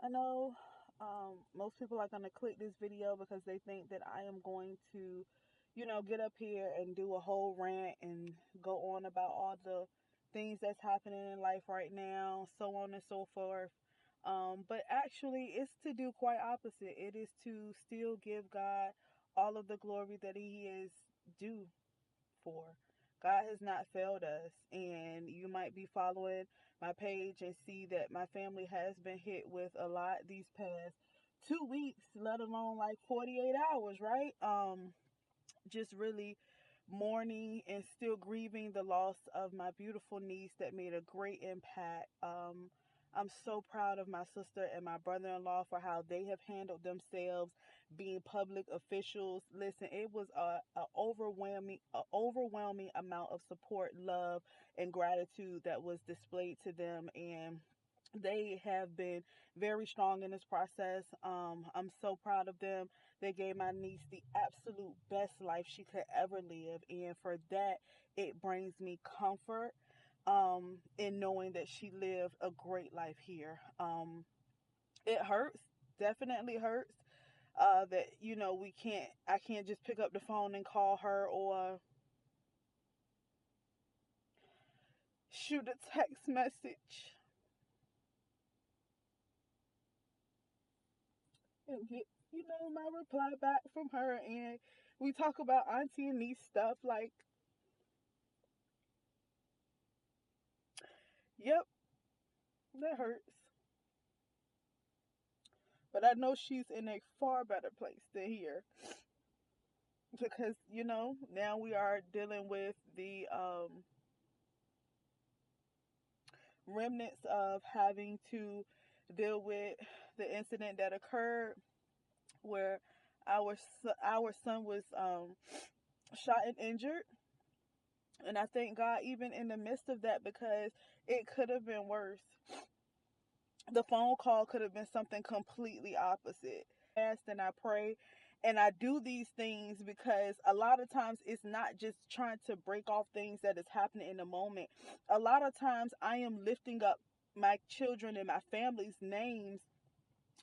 I know most people are going to click this video because they think that I am going to, get up here and do a whole rant and go on about all the things that's happening in life right now, so on and so forth. But actually, it's to do quite opposite. It is to still give God all of the glory that He is due for. God has not failed us, and you might be following my page and see that my family has been hit with a lot these past 2 weeks, let alone like 48 hours, right? Just really mourning and still grieving the loss of my beautiful niece that made a great impact. I'm so proud of my sister and my brother-in-law for how they have handled themselves being public officials. Listen, it was a overwhelming amount of support, love, and gratitude that was displayed to them, and they have been very strong in this process. I'm so proud of them. They gave my niece the absolute best life she could ever live, and for that, it brings me comfort in knowing that she lived a great life here. It hurts, definitely hurts. That I can't just pick up the phone and call her or shoot a text message and get my reply back from her, and we talk about auntie and niece stuff. Like, yep, that hurts. But I know she's in a far better place than here because now we are dealing with the remnants of having to deal with the incident that occurred where our son was shot and injured. And I thank God even in the midst of that, because it could have been worse. The phone call could have been something completely opposite. Fast and I pray and I do these things because a lot of times it's not just trying to break off things that is happening in the moment. A lot of times I am lifting up my children and my family's names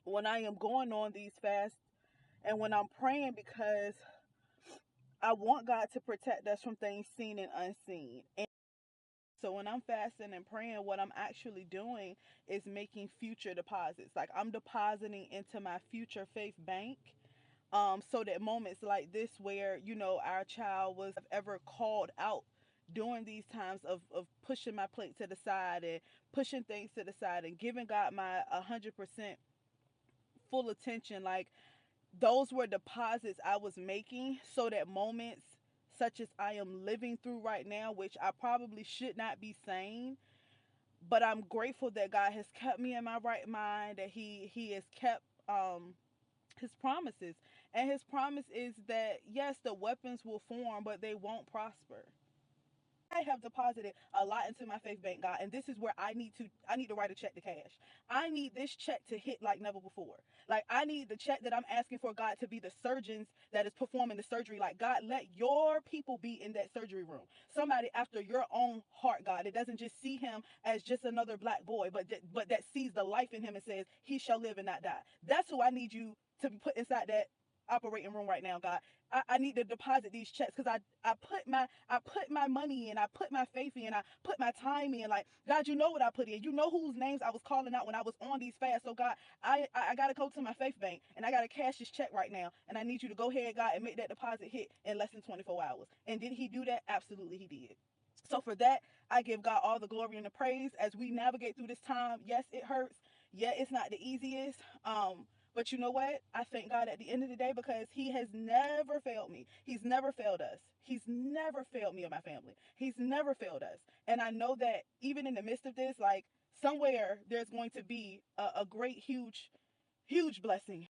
when I am going on these fasts and when I'm praying, because I want God to protect us from things seen and unseen. And so when I'm fasting and praying, what I'm actually doing is making future deposits. Like, I'm depositing into my future faith bank. So that moments like this where, our child was ever called out during these times of pushing my plate to the side and pushing things to the side and giving God my 100% full attention, like, those were deposits I was making so that moments such as I am living through right now, which I probably should not be saying, but I'm grateful that God has kept me in my right mind, that He has kept His promises. And His promise is that yes, the weapons will form, but they won't prosper. I have deposited a lot into my faith bank, God, and this is where I need to write a check to cash. I need this check to hit like never before. Like, I need the check that I'm asking for God to be the surgeons that is performing the surgery. Like, God, let your people be in that surgery room. Somebody after your own heart, God. It doesn't just see him as just another black boy, but that sees the life in him and says, he shall live and not die. That's who I need you to put inside that operating room right now, God. I need to deposit these checks because I put my money in, I put my faith in, I put my time in. Like, God, you know what I put in. You know whose names I was calling out when I was on these fasts. So God, I gotta go to my faith bank and I gotta cash this check right now. And I need you to go ahead, God, and make that deposit hit in less than 24 hours. And did he do that? Absolutely he did. So for that, I give God all the glory and the praise as we navigate through this time. Yes, it hurts. Yeah, it's not the easiest. But you know what? I thank God at the end of the day because He has never failed me. He's never failed us. He's never failed me or my family. He's never failed us. And I know that even in the midst of this, like, somewhere there's going to be a great, huge, huge blessing